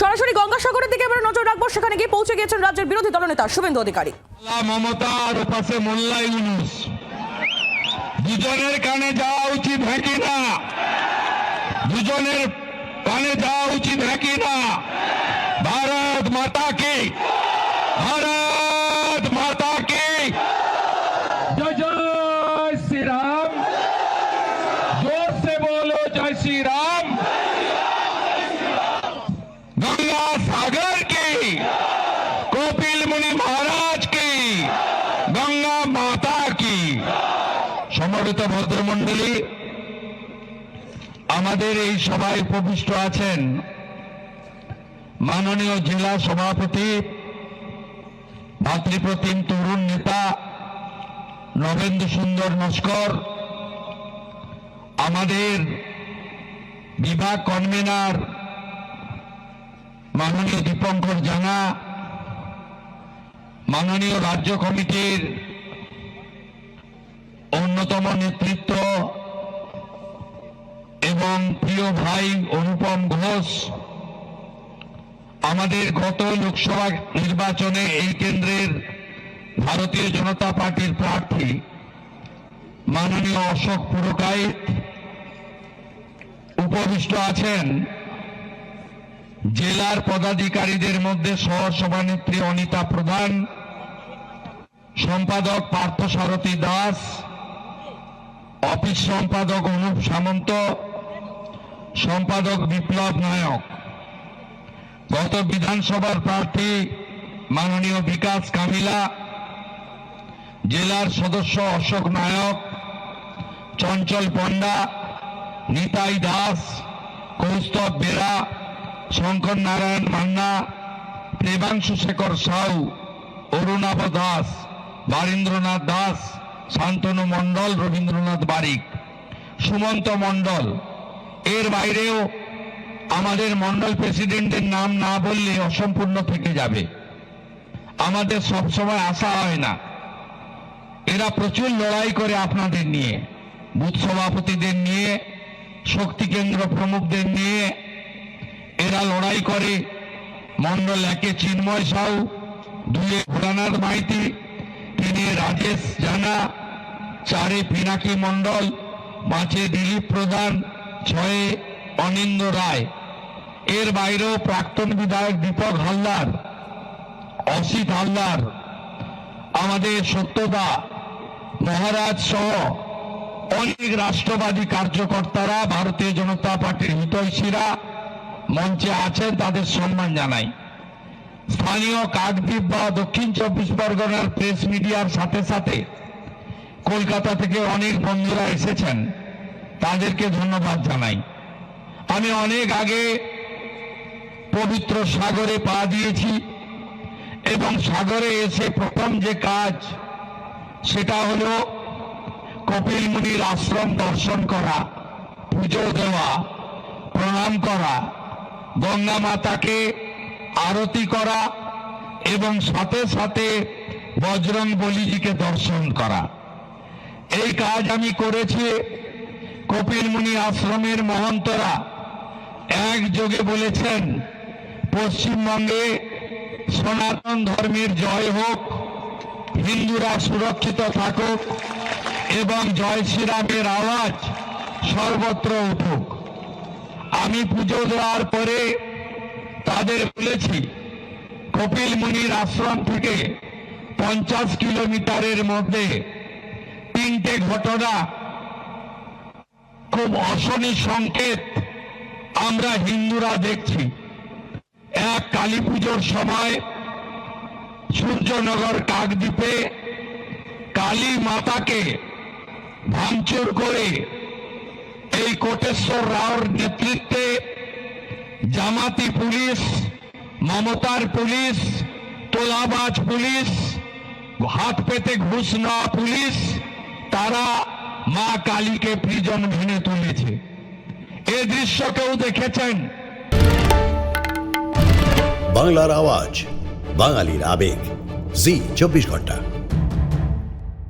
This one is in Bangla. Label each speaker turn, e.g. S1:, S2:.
S1: সরাসরি গঙ্গাসাগরের দিকে এবার নজর রাখবো, সেখানে গিয়ে পৌঁছে গিয়েছেন রাজ্যের বিরোধী দলনেতা শুভেন্দু অধিকারী।
S2: মমতার পাশে মোল্লা ইউনুস, দুজনের কানে যাওয়া উচিত নাকি না? দুজনের কানে যাওয়া উচিত নাকি না? ভারত মাতা কি, ভারত মাতা কি জয় জয় শ্রী রাম, जोर से बोलो जय श्री राम। गंगा सागर की, कपिल मुनि महाराज की, गंगा माता की। সমবেত ভদ্রমণ্ডলী, আমাদের এই সভায় উপবিষ্ট আছেন মাননীয় জেলা সভাপতি, ভাতৃপ্রতিম তরুণ নেতা নবেন্দু সুন্দর নস্কর, আমাদের বিভাগ কনভেনার মাননীয় দীপঙ্কর জানা, মাননীয় রাজ্য কমিটির অন্যতম নেতৃত্ব এবং প্রিয় ভাই অনুপম ঘোষ, আমাদের গত লোকসভা নির্বাচনে এই কেন্দ্রের ভারতীয় জনতা পার্টির প্রার্থী মাননীয় অশোক পুরকাইত, উপবিষ্ট আছেন জেলার পদাধিকারীদের মধ্যে সহ সভানেত্রী অনিতা প্রধান, সম্পাদক পার্থসারথী দাস, অফিস সম্পাদক অনুপ সামন্ত, সম্পাদক বিপ্লব নায়ক, গত বিধানসভার প্রার্থী মাননীয় বিকাশ কামিলা, জেলার সদস্য অশোক নায়ক, চঞ্চল পণ্ডা, নিতাই দাস, কৌস্তব বেরা, শঙ্কর নারায়ণ মান্না, প্রেমাংশু শেখর সাউ, অরুণাভ দাস, বারীন্দ্রনাথ দাস, শান্তনু মণ্ডল, রবীন্দ্রনাথ বারিক, সুমন্ত মণ্ডল। এর বাইরেও আমাদের মণ্ডল প্রেসিডেন্টের নাম না বললে অসম্পূর্ণ থেকে যাবে। আমাদের সবসময় আশা হয় না। এরা প্রচুর লড়াই করে আপনাদের নিয়ে, বুথ সভাপতিদের নিয়ে, শক্তি কেন্দ্র প্রমুখদের নিয়ে এরা লড়াই করে। মণ্ডল একে চিন্ময় সাউ, দুয়ে ভোলানাথ মাইতি, তিনে রাজেশ জানা, চারে পিনাকি মণ্ডল, পাঁচে দিলীপ প্রধান, ছয়ে অনিন্দ্য রায়। এর বাইরেও প্রাক্তন বিধায়ক দীপক হালদার, অসিত হালদার, আমাদের সত্যদা মহারাজ সহ অনেক রাষ্ট্রবাদী কার্যকর্তারা, ভারতীয় জনতা পার্টির হিতৈষীরা মঞ্চে আছেন, তাদের সম্মান জানাই। স্থানীয় কাকদ্বীপ বা দক্ষিণ চব্বিশ পরগনার প্রেস মিডিয়ার সাথে সাথে কলকাতা থেকে অনেক বন্ধুরা এসেছেন, তাদেরকে ধন্যবাদ জানাই। আমি অনেক আগে পবিত্র সাগরে পা দিয়েছি এবং সাগরে এসে প্রথম যে কাজ সেটা হলো কপিল মুনির আশ্রম দর্শন করা, পুজো দেওয়া, প্রণাম করা, গঙ্গা মাতাকে আরতি করা এবং সাথে সাথে বজরং বলিজিকে দর্শন করা। এই কাজ আমি করেছি। কপিল মুনি আশ্রমের মহন্তরা একযোগে বলেছেন, পশ্চিমবঙ্গে সনাতন ধর্মের জয় হোক, হিন্দুরা সুরক্ষিত থাকুক এবং জয় শ্রীরামের আওয়াজ সর্বত্র উঠুক। আমি পুজো দেওয়ার পরে তাদের বলেছি, কপিল মুনির আশ্রম থেকে 50 কিলোমিটারের মধ্যে তিনটে ঘটনা খুব অশনি সংকেত আমরা হিন্দুরা দেখছি। এক, কালী পুজোর সময় সূর্যনগর কাকদ্বীপে কালী মাতাকে ভাঙচুর করে এই কোটেশ্বর রাওর নেতৃত্বে জামাতি পুলিশ, মমতার পুলিশ, তোলাবাজ পুলিশ, হাত পেতে ঘুষ নেওয়া পুলিশ, তারা মা কালীকে প্রিজন ভেঙে তুলেছে। এই দৃশ্য কেউ দেখেছেন?
S3: বাংলার আওয়াজ, বাঙালির আবেগ, জি 24 ঘন্টা।